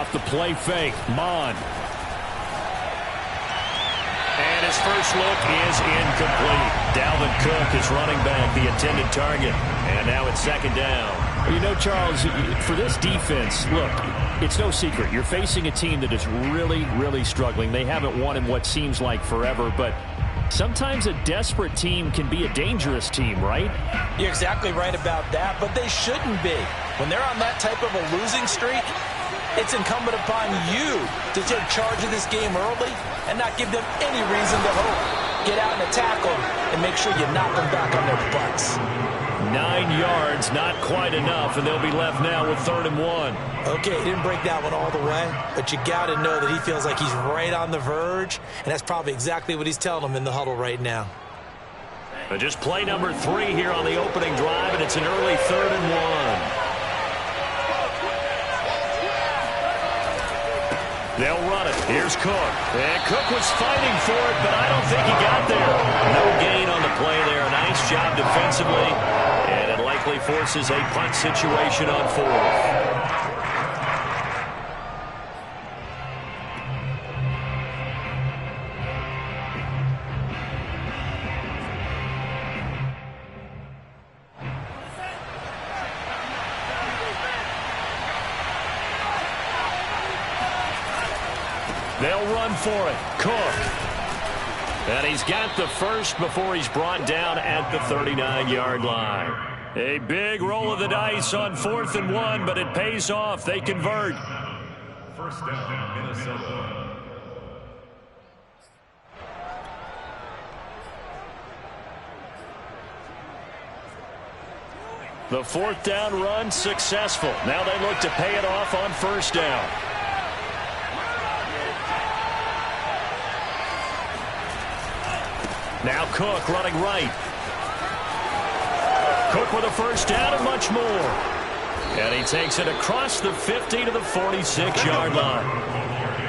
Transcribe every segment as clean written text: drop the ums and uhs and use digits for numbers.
off the play fake. Mon. And his first look is incomplete. Dalvin Cook is running back the intended target. And now it's second down. You know, Charles, for this defense, look, it's no secret. You're facing a team that is really, really struggling. They haven't won in what seems like forever, but sometimes a desperate team can be a dangerous team, right? You're exactly right about that, but they shouldn't be. When they're on that type of a losing streak, it's incumbent upon you to take charge of this game early and not give them any reason to hope. Get out and attack them and make sure you knock them back on their butts. 9 yards, not quite enough, and they'll be left now with 3rd and 1. Okay, he didn't break that one all the way, but you got to know that he feels like he's right on the verge, and that's probably exactly what he's telling them in the huddle right now. But just play number 3 here on the opening drive, and it's an early 3rd and 1. They'll run it. Here's Cook. And Cook was fighting for it, but I don't think he got there. No gain on the play there. Nice job defensively. And it likely forces a punt situation on 4th. They'll run for it. Cook. And he's got the first before he's brought down at the 39-yard line. A big roll of the dice on 4th and 1, but it pays off. They convert. First down, Minnesota. The 4th down run successful. Now they look to pay it off on 1st down. Now Cook running right. Cook with a first down and much more. And he takes it across the 50 to the 46-yard line.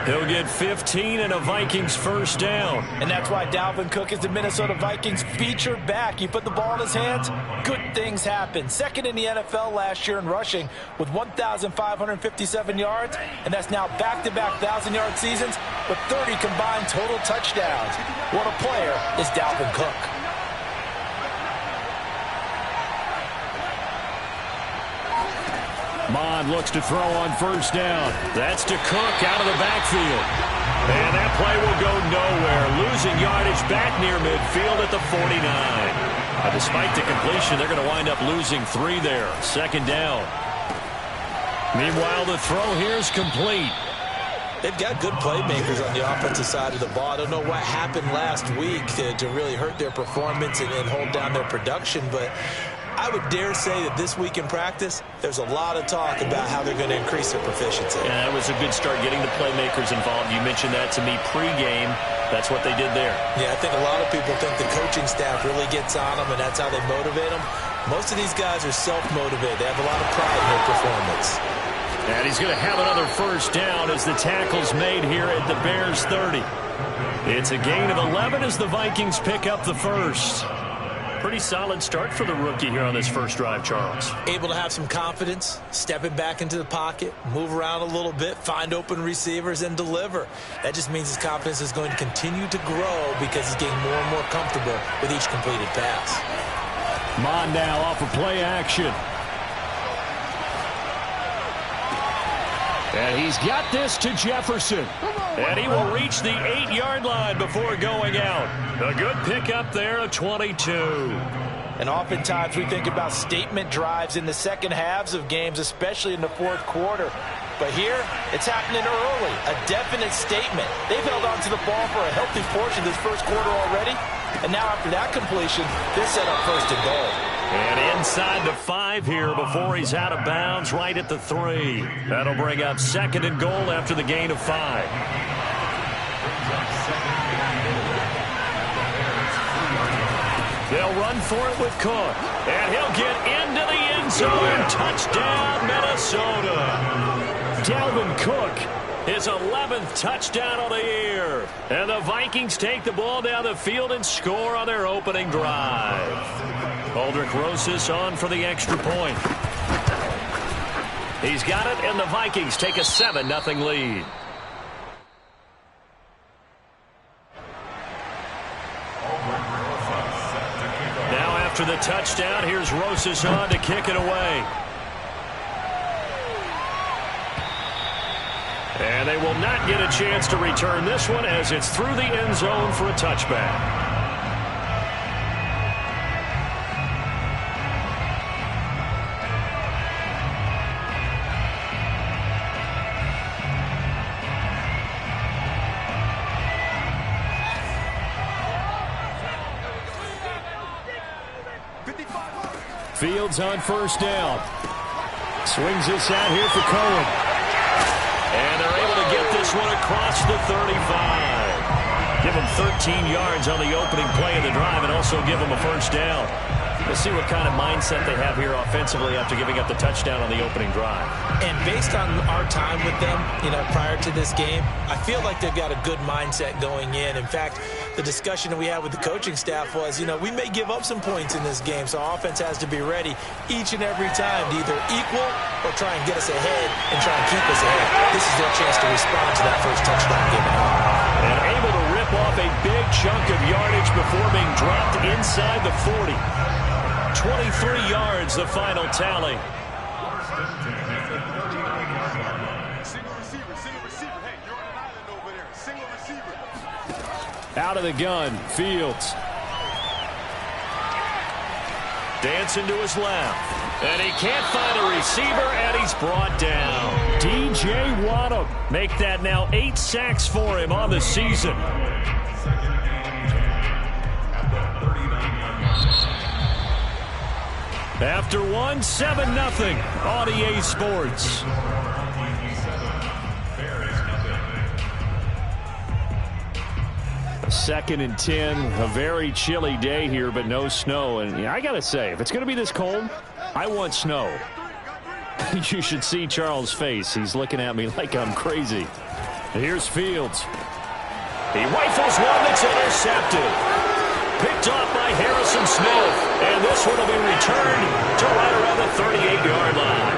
He'll get 15 and a Vikings first down. And that's why Dalvin Cook is the Minnesota Vikings featured back. You put the ball in his hands, good things happen. 2nd in the NFL last year in rushing with 1,557 yards, and that's now back-to-back 1,000-yard seasons with 30 combined total touchdowns. What a player is Dalvin Cook. Mon looks to throw on 1st down. That's to Cook out of the backfield. And that play will go nowhere. Losing yardage back near midfield at the 49. Despite the completion, they're going to wind up losing 3 there. 2nd down. Meanwhile, the throw here is complete. They've got good playmakers on the offensive side of the ball. I don't know what happened last week to really hurt their performance and hold down their production, but I would dare say that this week in practice, there's a lot of talk about how they're going to increase their proficiency. Yeah, that was a good start getting the playmakers involved. You mentioned that to me pregame. That's what they did there. Yeah, I think a lot of people think the coaching staff really gets on them, and that's how they motivate them. Most of these guys are self-motivated. They have a lot of pride in their performance. And he's going to have another first down as the tackle's made here at the Bears 30. It's a gain of 11 as the Vikings pick up the first. Pretty solid start for the rookie here on this first drive, Charles. Able to have some confidence, stepping back into the pocket, move around a little bit, find open receivers, and deliver. That just means his confidence is going to continue to grow because he's getting more and more comfortable with each completed pass. Mon now off of play action. And he's got this to Jefferson. And he will reach the 8-yard line before going out. A good pickup there, a 22. And oftentimes we think about statement drives in the second halves of games, especially in the 4th quarter. But here, it's happening early, a definite statement. They've held on to the ball for a healthy portion of this first quarter already. And now after that completion, they're set up 1st and goal. And inside the 5 here before he's out of bounds right at the 3. That'll bring up 2nd and goal after the gain of 5. They'll run for it with Cook. And he'll get into the end zone. Touchdown, Minnesota. Dalvin Cook, his 11th touchdown of the year. And the Vikings take the ball down the field and score on their opening drive. Aldrich Rosas on for the extra point. He's got it, and the Vikings take a 7-0 lead. Now after the touchdown, here's Rosas on to kick it away. And they will not get a chance to return this one as it's through the end zone for a touchback. Fields on first down. Swings this out here for Cohen. And they're able to get this one across the 35. Give them 13 yards on the opening play of the drive and also give them a first down. Let's see what kind of mindset they have here offensively after giving up the touchdown on the opening drive. And based on our time with them, prior to this game, I feel like they've got a good mindset going in. In fact, the discussion that we had with the coaching staff was, we may give up some points in this game, so our offense has to be ready each and every time to either equal or try and get us ahead and try and keep us ahead. This is their chance to respond to that first touchdown given up. And able to rip off a big chunk of yardage before being dropped inside the 40. 23 yards, the final tally. Out of the gun, Fields. Dancing to his left. And he can't find a receiver, and he's brought down. DJ Waddle. Make that now 8 sacks for him on the season. After one, 7-0 on EA Sports. Second and 10, a very chilly day here, but no snow. And I got to say, if it's going to be this cold, I want snow. You should see Charles' face. He's looking at me like I'm crazy. Here's Fields. He rifles one that's intercepted. Picked off by Harrison Smith. And this one will be returned to right around the 38-yard line.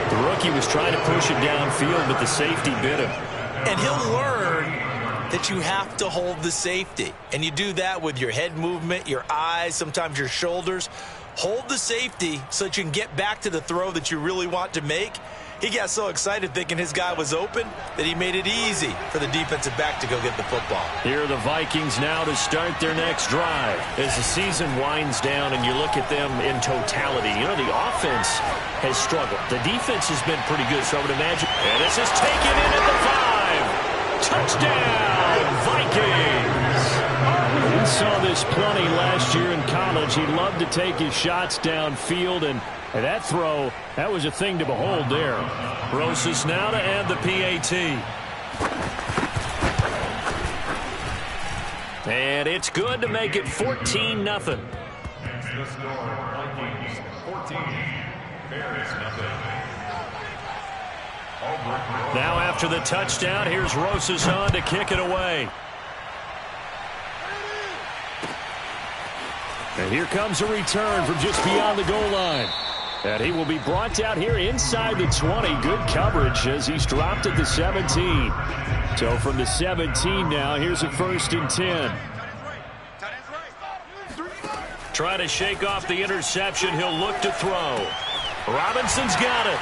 The rookie was trying to push it downfield, but the safety bit him. And he'll learn that you have to hold the safety. And you do that with your head movement, your eyes, sometimes your shoulders. Hold the safety so that you can get back to the throw that you really want to make. He got so excited thinking his guy was open that he made it easy for the defensive back to go get the football. Here are the Vikings now to start their next drive. As the season winds down and you look at them in totality, the offense has struggled. The defense has been pretty good, so I would imagine. And this is taken in at the 5. Touchdown, Vikings! We saw this plenty last year in college. He loved to take his shots downfield, and that throw, that was a thing to behold there. Rosas now to add the PAT. And it's good to make it 14-0. Now after the touchdown, here's Rosas on to kick it away. And here comes a return from just beyond the goal line. And he will be brought down here inside the 20. Good coverage as he's dropped at the 17. So from the 17 now, here's a 1st and 10. Trying to shake off the interception. He'll look to throw. Robinson's got it.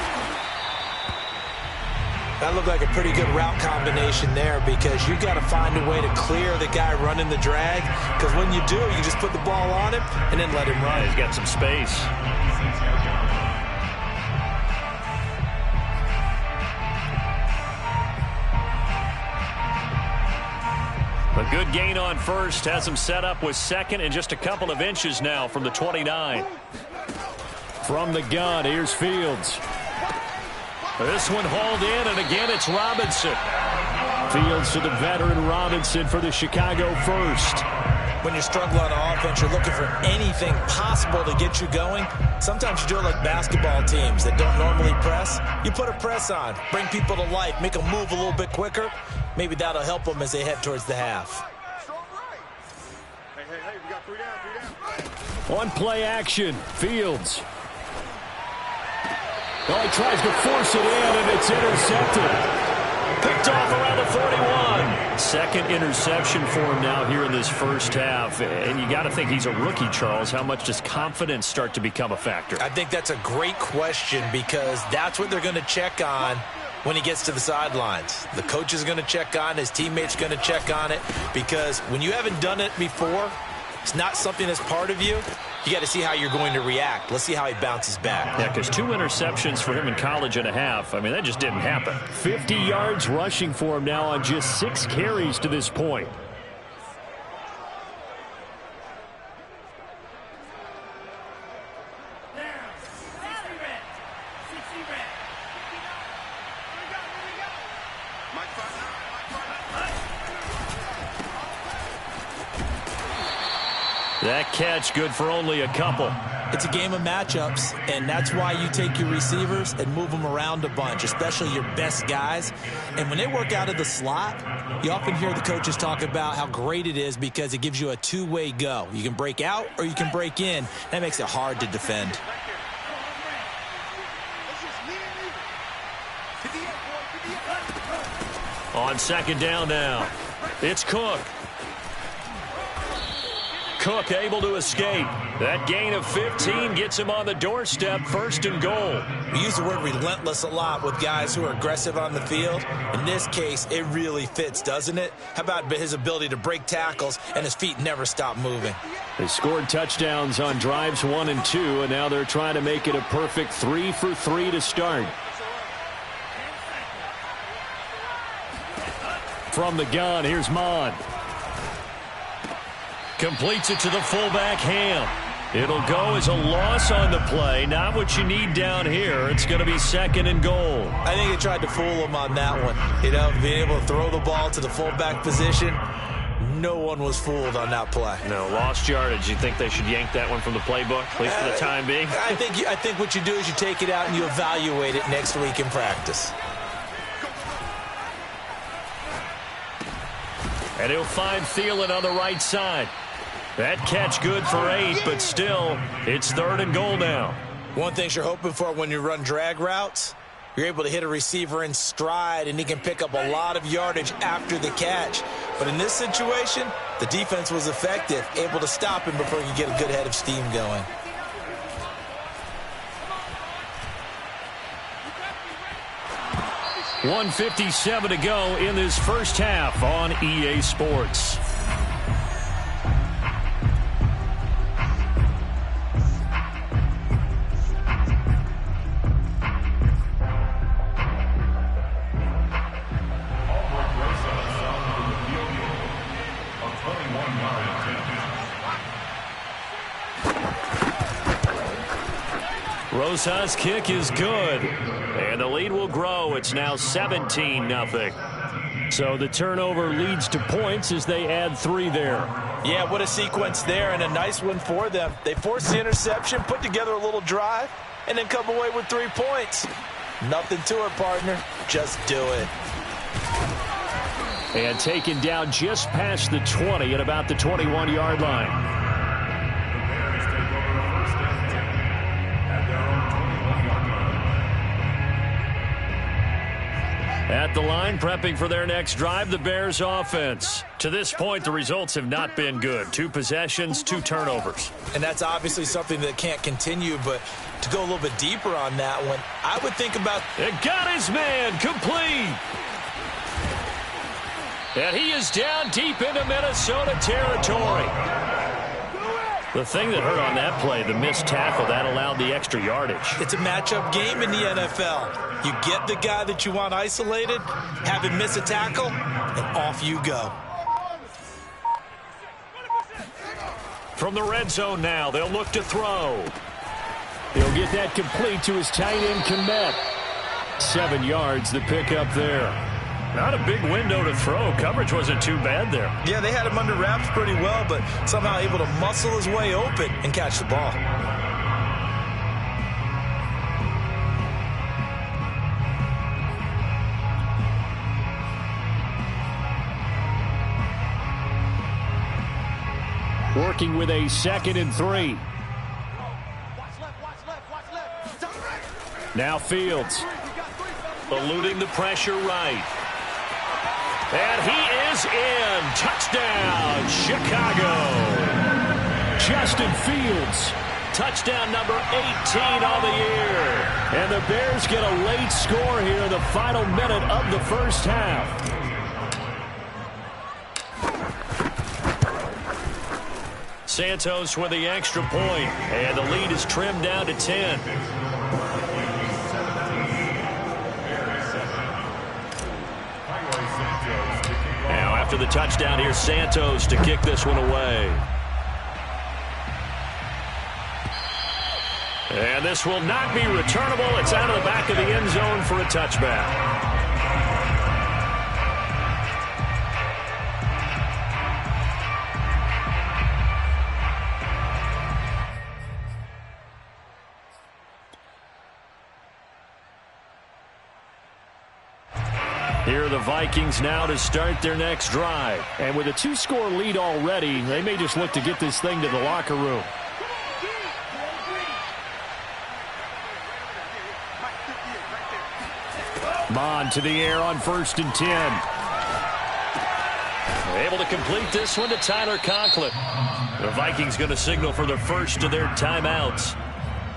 That looked like a pretty good route combination there because you got to find a way to clear the guy running the drag, because when you do, you just put the ball on him and then let him run. He's got some space. A good gain on first has him set up with second and just a couple of inches now from the 29. From the gun, here's Fields. This one hauled in, and again it's Robinson. Fields to the veteran Robinson for the Chicago first. When you struggle on offense, you're looking for anything possible to get you going. Sometimes you do it like basketball teams that don't normally press. You put a press on, bring people to life, make them move a little bit quicker. Maybe that'll help them as they head towards the half. Hey, we got 3 down. On play action, Fields. Oh, he tries to force it in, and it's intercepted. Picked off around the 41. Second interception for him now here in this first half. And you got to think he's a rookie, Charles. How much does confidence start to become a factor? I think that's a great question because that's what they're going to check on when he gets to the sidelines. The coach is going to check on, his teammates going to check on it, because when you haven't done it before, it's not something that's part of you. You got to see how you're going to react. Let's see how he bounces back. Yeah, because 2 interceptions for him in college and a half. I mean, that just didn't happen. 50 yards rushing for him now on just 6 carries to this point. That catch good for only a couple. It's a game of matchups, and that's why you take your receivers and move them around a bunch, especially your best guys. And when they work out of the slot, you often hear the coaches talk about how great it is because it gives you a two-way go. You can break out or you can break in. That makes it hard to defend. On second down now, it's Cook. Cook able to escape. That gain of 15 gets him on the doorstep, 1st and goal. We use the word relentless a lot with guys who are aggressive on the field. In this case, it really fits, doesn't it? How about his ability to break tackles and his feet never stop moving? They scored touchdowns on drives 1 and 2, and now they're trying to make it a perfect 3 for 3 to start. From the gun, here's Mon. Completes it to the fullback, Ham. It'll go as a loss on the play. Not what you need down here. It's going to be 2nd and goal. I think they tried to fool him on that one. You know, being able to throw the ball to the fullback position. No one was fooled on that play. No, lost yardage. You think they should yank that one from the playbook, at least for the time being? I think what you do is you take it out and you evaluate it next week in practice. And he'll find Thielen on the right side. That catch good for 8, but still, it's 3rd and goal now. One thing you're hoping for when you run drag routes, you're able to hit a receiver in stride, and he can pick up a lot of yardage after the catch. But in this situation, the defense was effective, able to stop him before he could get a good head of steam going. $1:57 to go in this first half on EA Sports. Rosas' kick is good. And the lead will grow. It's now 17-0. So the turnover leads to points as they add 3 there. Yeah, what a sequence there, and a nice one for them. They forced the interception, put together a little drive, and then come away with 3 points. Nothing to it, partner. Just do it. And taken down just past the 20 at about the 21-yard line. At the line, prepping for their next drive, the Bears offense. To this point, the results have not been good. 2 possessions, 2 turnovers. And that's obviously something that can't continue, but to go a little bit deeper on that one, I would think about... It got his man complete. And he is down deep into Minnesota territory. The thing that hurt on that play, the missed tackle, that allowed the extra yardage. It's a matchup game in the NFL. You get the guy that you want isolated, have him miss a tackle, and off you go. From the red zone now, they'll look to throw. He'll get that complete to his tight end, Kmet. 7 yards, the pickup there. Not a big window to throw. Coverage wasn't too bad there. Yeah, they had him under wraps pretty well, but somehow able to muscle his way open and catch the ball. Working with a 2nd and 3. Now Fields. Eluding the pressure right. And he is in. Touchdown, Chicago. Justin Fields. Touchdown number 18 on the year. And the Bears get a late score here in the final minute of the first half. Santos with the extra point, and the lead is trimmed down to 10. Now after the touchdown, here's Santos to kick this one away. And this will not be returnable. It's out of the back of the end zone for a touchback. Here are the Vikings now to start their next drive. And with a 2-score lead already, they may just look to get this thing to the locker room. Mon to the air on 1st and 10. Able to complete this one to Tyler Conklin. The Vikings going to signal for the first of their timeouts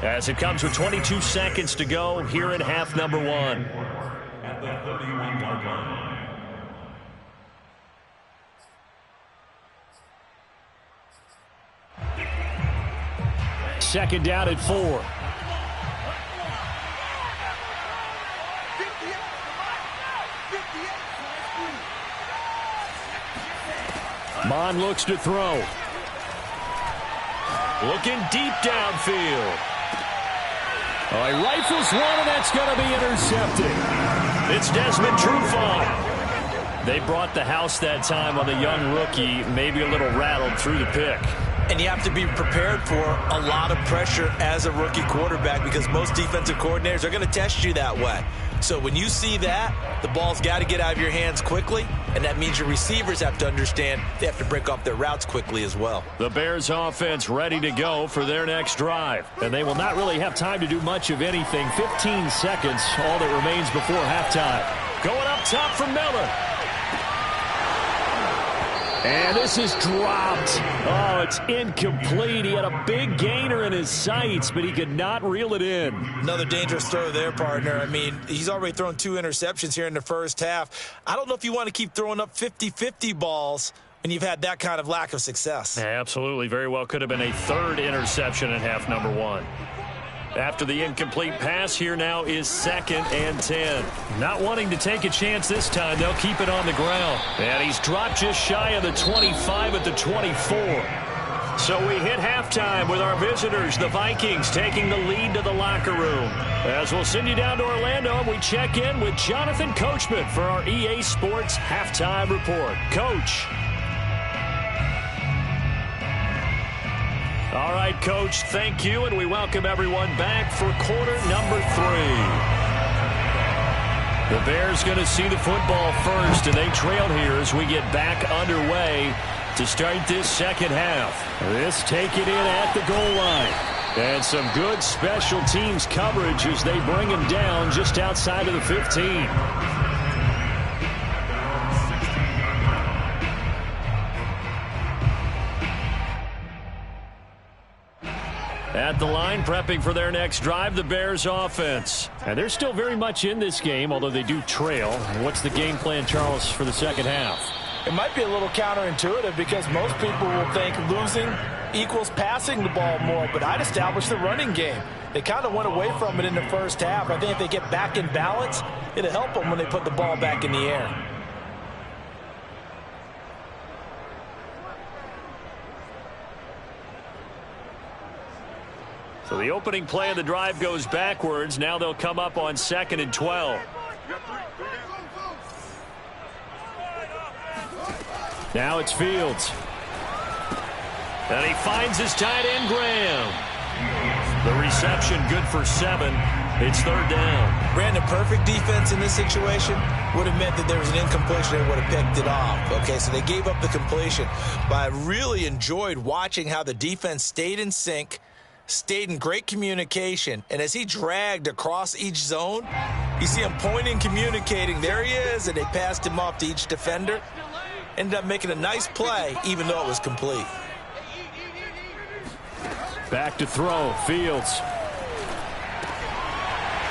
as it comes with 22 seconds to go here in half number 1. At the 31-yard line. Second down at 4. Mon looks to throw. Looking deep downfield. Oh, he rifles one, and that's going to be intercepted. It's Desmond Trufant. They brought the house that time on the young rookie, maybe a little rattled through the pick. And you have to be prepared for a lot of pressure as a rookie quarterback because most defensive coordinators are going to test you that way. So when you see that, the ball's got to get out of your hands quickly, and that means your receivers have to understand they have to break off their routes quickly as well. The Bears offense ready to go for their next drive. And they will not really have time to do much of anything. 15 seconds, all that remains before halftime. Going up top for Miller. And this is dropped. Oh, it's incomplete. He had a big gainer in his sights, but he could not reel it in. Another dangerous throw there, partner. I mean, he's already thrown 2 interceptions here in the first half. I don't know if you want to keep throwing up 50-50 balls when you've had that kind of lack of success. Absolutely. Very well could have been a 3rd interception in half number 1. After the incomplete pass, here now is 2nd and 10. Not wanting to take a chance this time, they'll keep it on the ground. And he's dropped just shy of the 25 at the 24. So we hit halftime with our visitors, the Vikings, taking the lead to the locker room. As we'll send you down to Orlando, we check in with Jonathan Coachman for our EA Sports Halftime Report. Coach. All right, Coach, thank you, and we welcome everyone back for quarter number 3. The Bears going to see the football first, and they trail here as we get back underway to start this second half. This taken in at the goal line. And some good special teams coverage as they bring him down just outside of the 15. At the line, prepping for their next drive, the Bears offense. And they're still very much in this game, although they do trail. What's the game plan, Charles, for the second half? It might be a little counterintuitive because most people will think losing equals passing the ball more, but I'd establish the running game. They kind of went away from it in the first half. I think if they get back in balance, it'll help them when they put the ball back in the air. So the opening play of the drive goes backwards. Now they'll come up on 2nd and 12. Now it's Fields. And he finds his tight end, Graham. The reception good for 7. It's 3rd down. Brandon, perfect defense in this situation would have meant that there was an incompletion. They would have picked it off. Okay, so they gave up the completion. But I really enjoyed watching how the defense stayed in sync. stayed in great communication, and as he dragged across each zone, you see him pointing, communicating. There he is, and they passed him off to each defender. Ended up making a nice play, even though it was complete. Back to throw, Fields.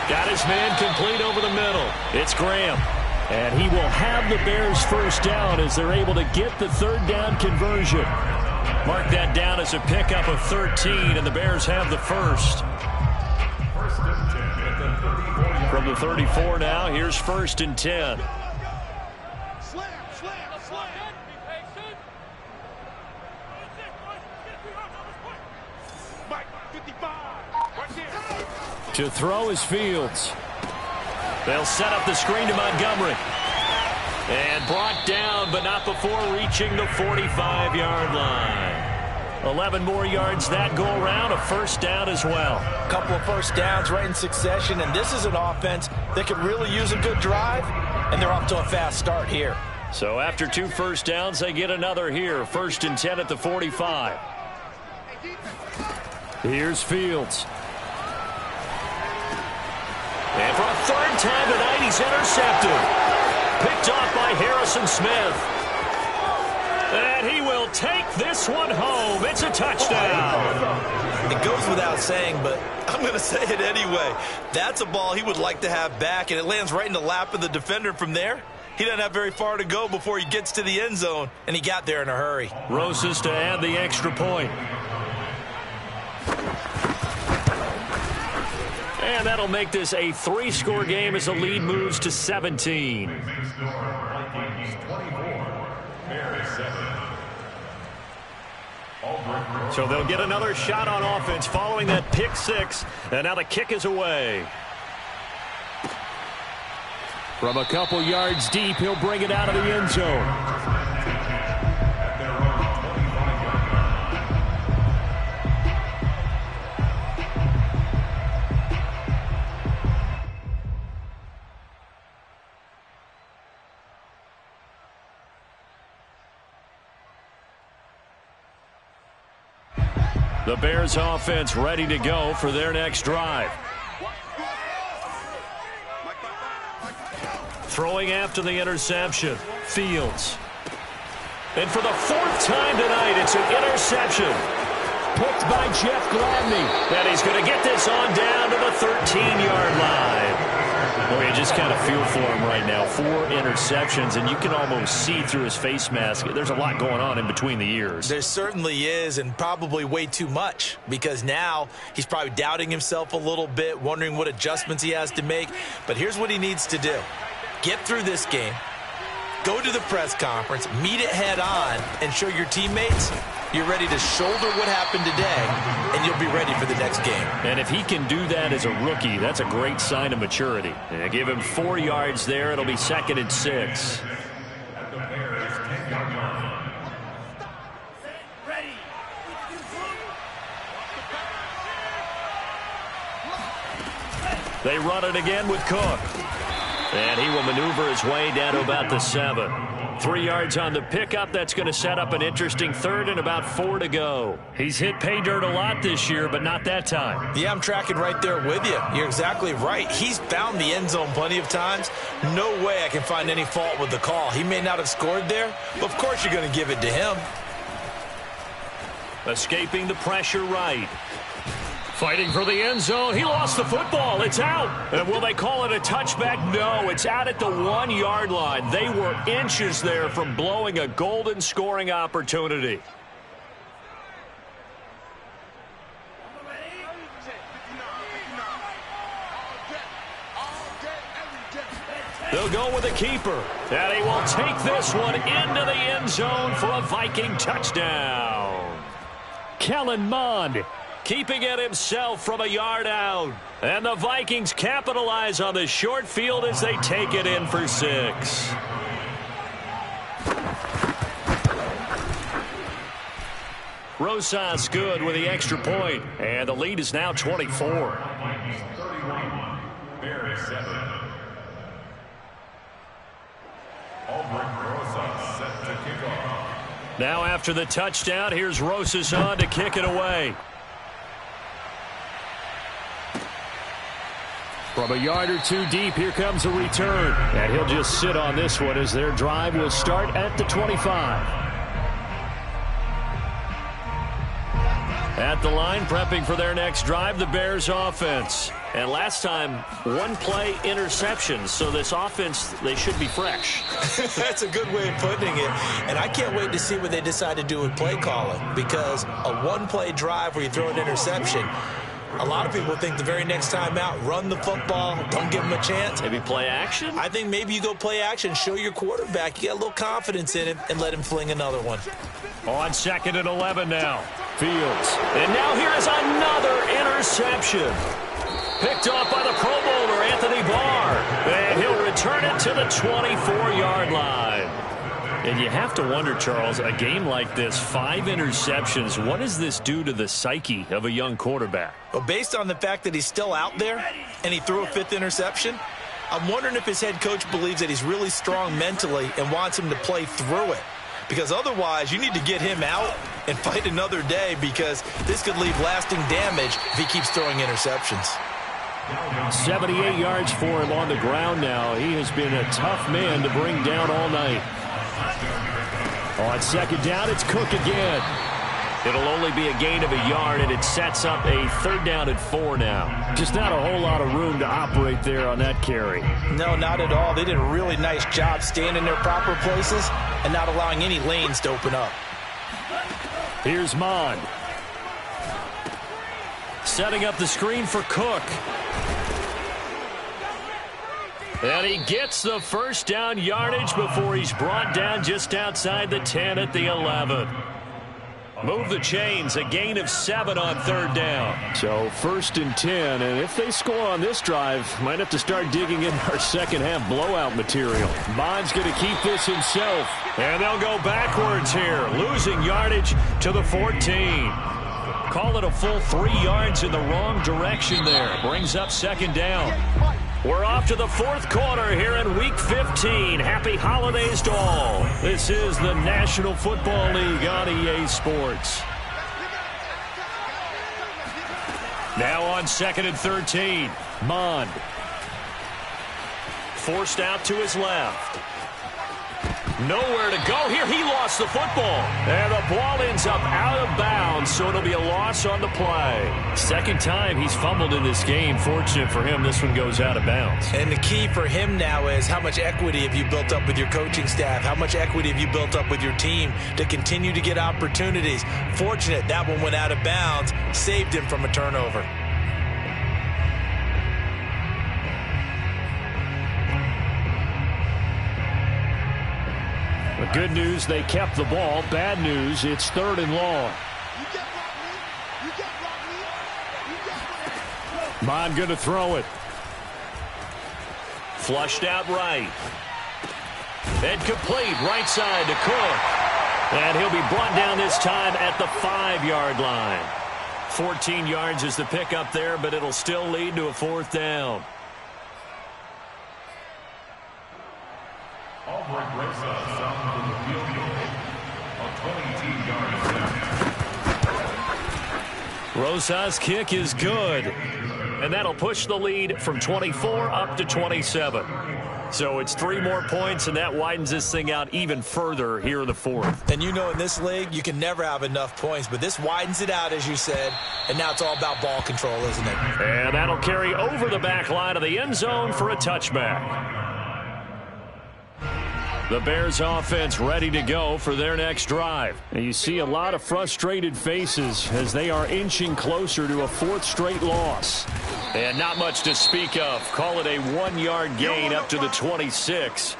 Got his man complete over the middle. It's Graham. And he will have the Bears first down as they're able to get the third down conversion. Mark that down as a pickup of 13, and the Bears have the first. From the 34 now, here's 1st and 10. To throw is Fields. They'll set up the screen to Montgomery. And brought down, but not before reaching the 45-yard line. 11 more yards that go around, a first down as well. A couple of first downs right in succession, and this is an offense that could really use a good drive, and they're off to a fast start here. So after 2 first downs, they get another here. 1st and 10 at the 45. Here's Fields. And for a 3rd time tonight, he's intercepted. Picked off by Harrison Smith. And he will take this one home. It's a touchdown. It goes without saying, but I'm going to say it anyway. That's a ball he would like to have back, and it lands right in the lap of the defender from there. He doesn't have very far to go before he gets to the end zone, and he got there in a hurry. Rosas to add the extra point. And that'll make this a 3-score game as the lead moves to 17. So they'll get another shot on offense following that pick 6. And now the kick is away. From a couple yards deep, he'll bring it out of the end zone. The Bears offense ready to go for their next drive. Throwing after the interception, Fields. And for the 4th time tonight, it's an interception. Picked by Jeff Gladney. And he's going to get this on down to the 13-yard line. Well, you just kind of feel for him right now. 4 interceptions, and you can almost see through his face mask. There's a lot going on in between the ears. There certainly is, and probably way too much, because now he's probably doubting himself a little bit, wondering what adjustments he has to make. But here's what he needs to do. Get through this game, go to the press conference, meet it head on, and show your teammates you're ready to shoulder what happened today, and you'll be ready for the next game. And if he can do that as a rookie, that's a great sign of maturity. And give him 4 yards there. It'll be 2nd and 6. They run it again with Cook. And he will maneuver his way down to about the 7. 3 yards on the pickup. That's going to set up an interesting 3rd and about 4 to go. He's hit pay dirt a lot this year, but not that time. Yeah, I'm tracking right there with you. You're exactly right. He's found the end zone plenty of times. No way I can find any fault with the call. He may not have scored there, but of course you're going to give it to him. Escaping the pressure right. Fighting for the end zone. He lost the football. It's out. And will they call it a touchback? No, it's out at the 1-yard line. They were inches there from blowing a golden scoring opportunity. They'll go with a keeper. And he will take this one into the end zone for a Viking touchdown. Kellen Mond keeping it himself from a yard out. And the Vikings capitalize on the short field as they take it in for 6. Rosas good with the extra point. And the lead is now 24. Bears 7. Set to kick off. Now after the touchdown, here's Rosas on to kick it away. From a yard or two deep, here comes a return. And he'll just sit on this one as their drive will start at the 25. At the line, prepping for their next drive, the Bears offense. And last time, one-play interceptions. So this offense, they should be fresh. That's a good way of putting it. And I can't wait to see what they decide to do with play calling. Because a one-play drive where you throw an interception, a lot of people think the very next time out, run the football, don't give them a chance. Maybe play action? I think maybe you go play action, show your quarterback you got a little confidence in him, and let him fling another one. On 2nd and 11 now. Fields. And now here is another interception. Picked off by the Pro Bowler, Anthony Barr. And he'll return it to the 24-yard line. And you have to wonder, Charles, a game like this, 5 interceptions, what does this do to the psyche of a young quarterback? Well, based on the fact that he's still out there and he threw a 5th interception, I'm wondering if his head coach believes that he's really strong mentally and wants him to play through it. Because otherwise, you need to get him out and fight another day because this could leave lasting damage if he keeps throwing interceptions. 78 yards for him on the ground now. He has been a tough man to bring down all night. On 2nd down, it's Cook again. It'll only be a gain of a yard, and it sets up a 3rd down and 4 now. Just not a whole lot of room to operate there on that carry. No, not at all. They did a really nice job staying in their proper places and not allowing any lanes to open up. Here's Mond. Setting up the screen for Cook. And he gets the 1st down yardage before he's brought down just outside the 10 at the 11. Move the chains, a gain of 7 on 3rd down. So 1st and 10, and if they score on this drive, might have to start digging in our second-half blowout material. Bond's going to keep this himself. And they'll go backwards here, losing yardage to the 14. Call it a full 3 yards in the wrong direction there. Brings up 2nd down. We're off to the 4th quarter here in Week 15. Happy holidays to all. This is the National Football League on EA Sports. Now on 2nd and 13. Mond. Forced out to his left. Nowhere to go here. He lost the football. And the ball ends up out of bounds, so it'll be a loss on the play. 2nd time he's fumbled in this game. Fortunate for him, this one goes out of bounds. And the key for him now is how much equity have you built up with your coaching staff? How much equity have you built up with your team to continue to get opportunities? Fortunate that one went out of bounds, saved him from a turnover. The good news, they kept the ball. Bad news, it's 3rd and long. Mond going to throw it. Flushed out right. And complete right side to Cook. And he'll be brought down this time at the 5-yard line. 14 yards is the pickup there, but it'll still lead to a 4th down. Rosa's kick is good. And that'll push the lead from 24 up to 27. So it's 3 more points, and that widens this thing out even further here in the 4th. And you know in this league, you can never have enough points, but this widens it out, as you said, and now it's all about ball control, isn't it? And that'll carry over the back line of the end zone for a touchback. The Bears offense ready to go for their next drive. And you see a lot of frustrated faces as they are inching closer to a 4th straight loss. And not much to speak of. Call it a 1-yard gain up to the 26.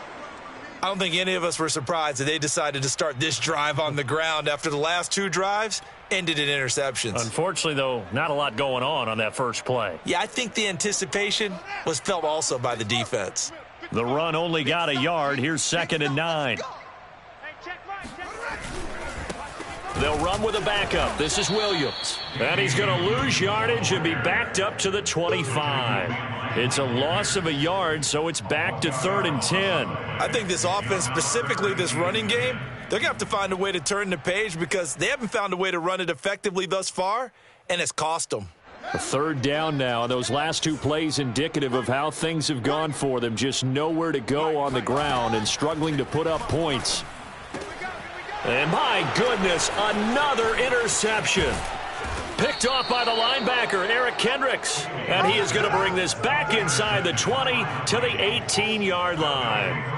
I don't think any of us were surprised that they decided to start this drive on the ground after the last 2 drives ended in interceptions. Unfortunately, though, not a lot going on that first play. Yeah, I think the anticipation was felt also by the defense. The run only got a yard. Here's 2nd and 9. They'll run with a backup. This is Williams. And he's going to lose yardage and be backed up to the 25. It's a loss of a yard, so it's back to 3rd and 10. I think this offense, specifically this running game, they're going to have to find a way to turn the page because they haven't found a way to run it effectively thus far, and it's cost them. A third down now, and those last two plays indicative of how things have gone for them. Just nowhere to go on the ground and struggling to put up points. And my goodness, another interception. Picked off by the linebacker, Eric Kendricks. And he is going to bring this back inside the 20 to the 18-yard line.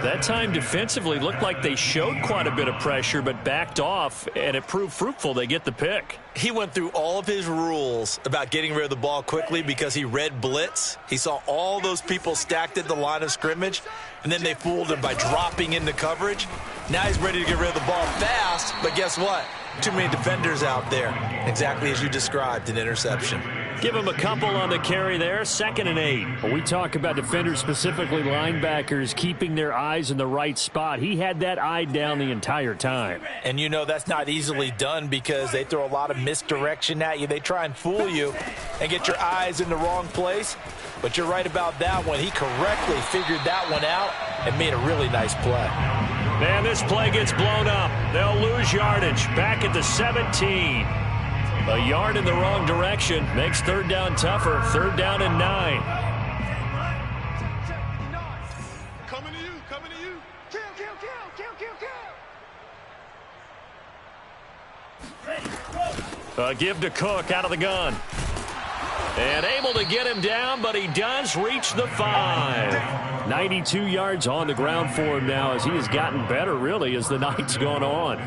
That time defensively looked like they showed quite a bit of pressure but backed off, and it proved fruitful. They get the pick. He went through all of his rules about getting rid of the ball quickly because he read blitz. He saw all those people stacked at the line of scrimmage, and then they fooled him by dropping into coverage. Now he's ready to get rid of the ball fast, but guess what? Too many defenders out there. Exactly as you described, an interception. Give him a couple on the carry there, 2nd and 8. When we talk about defenders, specifically linebackers, keeping their eyes in the right spot. He had that eye down the entire time. And you know that's not easily done because they throw a lot of misdirection at you. They try and fool you and get your eyes in the wrong place. But you're right about that one. He correctly figured that one out and made a really nice play. And this play gets blown up. They'll lose yardage back at the 17. A yard in the wrong direction makes third down tougher. 3rd down and 9. Coming to you, coming to you. Kill, kill, kill, kill, kill, kill. Give to Cook out of the gun. And able to get him down, but he does reach the 5. 92 yards on the ground for him now as he has gotten better, really, as the night's gone on.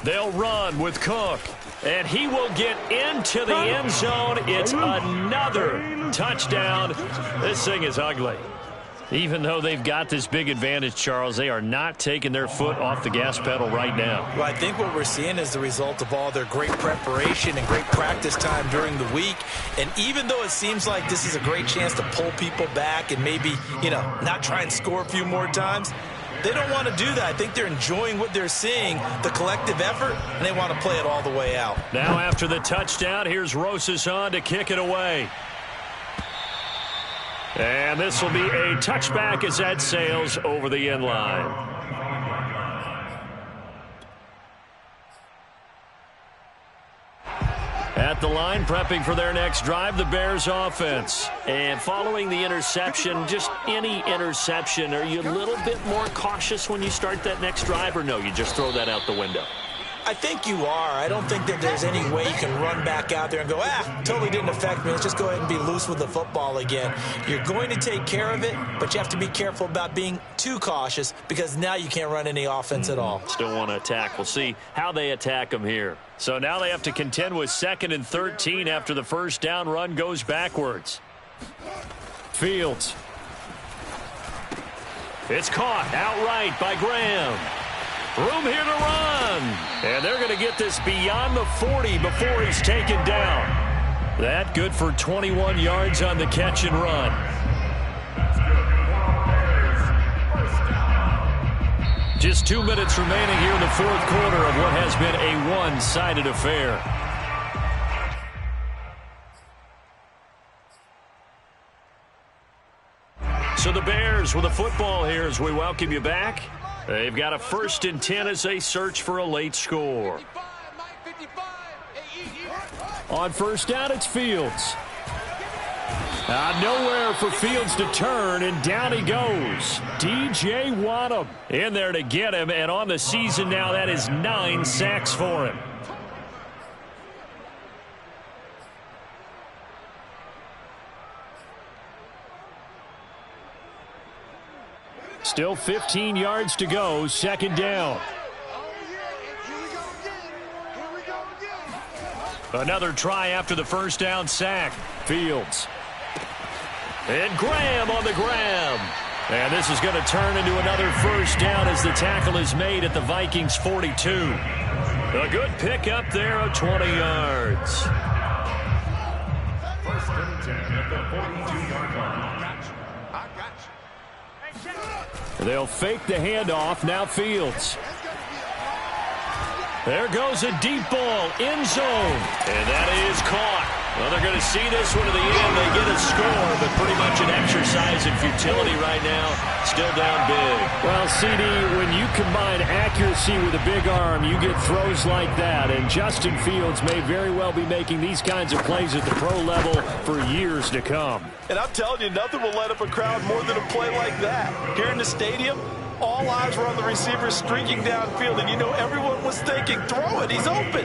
They'll run with Cook, and he will get into the end zone. It's another touchdown. This thing is ugly. Even though they've got this big advantage, Charles, they are not taking their foot off the gas pedal right now. Well, I think what we're seeing is the result of all their great preparation and great practice time during the week. And even though it seems like this is a great chance to pull people back and maybe, not try and score a few more times, they don't want to do that. I think they're enjoying what they're seeing, the collective effort, and they want to play it all the way out. Now after the touchdown, here's Rosas on to kick it away. And this will be a touchback as that sails over the end line. At the line, prepping for their next drive, the Bears offense. And following the interception, just any interception, are you a little bit more cautious when you start that next drive, or no, you just throw that out the window? I think you are. I don't think that there's any way you can run back out there and go, totally didn't affect me. Let's just go ahead and be loose with the football again. You're going to take care of it, but you have to be careful about being too cautious because now you can't run any offense at all. Still want to attack. We'll see how they attack them here. So now they have to contend with 2nd and 13 after the first down run goes backwards. Fields. It's caught outright by Graham. Room here to run. And they're going to get this beyond the 40 before he's taken down. That good for 21 yards on the catch and run. Just 2 minutes remaining here in the 4th quarter of what has been a one-sided affair. So the Bears with the football here as we welcome you back. They've got a 1st and 10 as they search for a late score. On first down, it's Fields. Nowhere for Fields to turn, and down he goes. D.J. Waddle in there to get him, and on the season now, that is 9 sacks for him. Still 15 yards to go, 2nd down. Another try after the first down sack. Fields. And Graham on the grab. And this is going to turn into another first down as the tackle is made at the Vikings 42. A good pickup there of 20 yards. 1st and 10 at the 42-yard line. They'll fake the handoff. Now Fields. There goes a deep ball, end zone. And that is caught. Well, they're going to see this one to the end. They get a score, but pretty much an exercise in futility right now. Still down big. Well, CD, when you combine accuracy with a big arm, you get throws like that. And Justin Fields may very well be making these kinds of plays at the pro level for years to come. And I'm telling you, nothing will light up a crowd more than a play like that. Here in the stadium, all eyes were on the receiver streaking downfield, and you know everyone was thinking, throw it, he's open.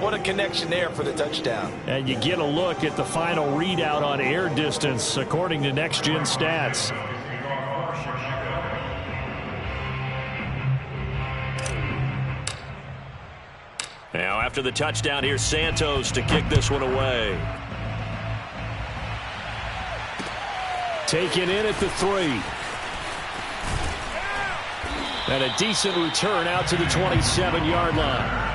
What a connection there for the touchdown. And you get a look at the final readout on air distance, according to Next Gen Stats. Now, after the touchdown, here's Santos to kick this one away. Taken in at the 3. And a decent return out to the 27-yard line.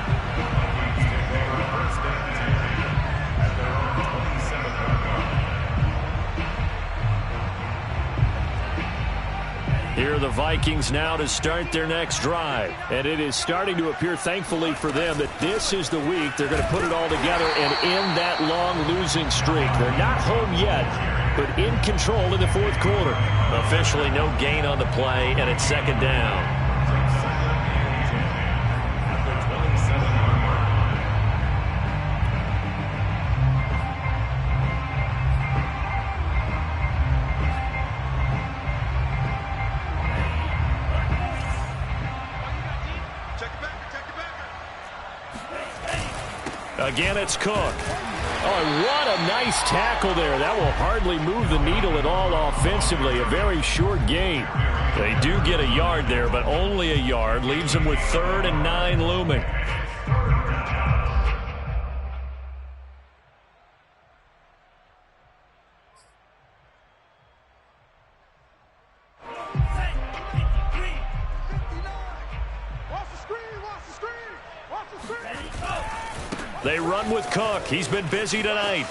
Here are the Vikings now to start their next drive. And it is starting to appear, thankfully for them, that this is the week they're going to put it all together and end that long losing streak. They're not home yet, but in control in the fourth quarter. Officially no gain on the play, and it's second down. Again, it's Cook. Oh, what a nice tackle there. That will hardly move the needle at all offensively. A very short gain. They do get a yard there, but only a yard. Leaves them with 3rd and 9 looming. They run with Cook. He's been busy tonight.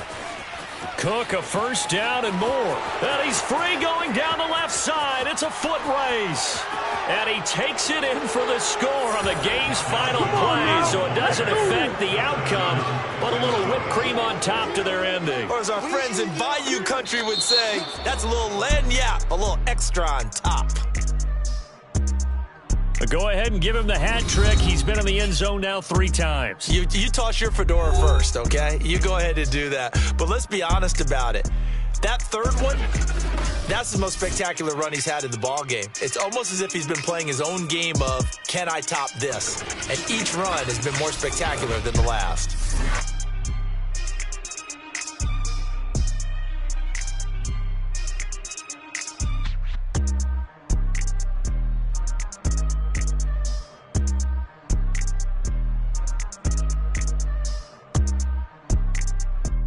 Cook, a first down and more. And he's free going down the left side. It's a foot race. And he takes it in for the score on the game's final play, so it doesn't affect the outcome, but a little whipped cream on top to their ending. Or as our friends in Bayou Country would say, that's a little lagniappe, a little extra on top. Go ahead and give him the hat trick. He's been in the end zone now 3 times. You toss your fedora first, okay? You go ahead and do that. But let's be honest about it. That third one, that's the most spectacular run he's had in the ball game. It's almost as if he's been playing his own game of, can I top this? And each run has been more spectacular than the last.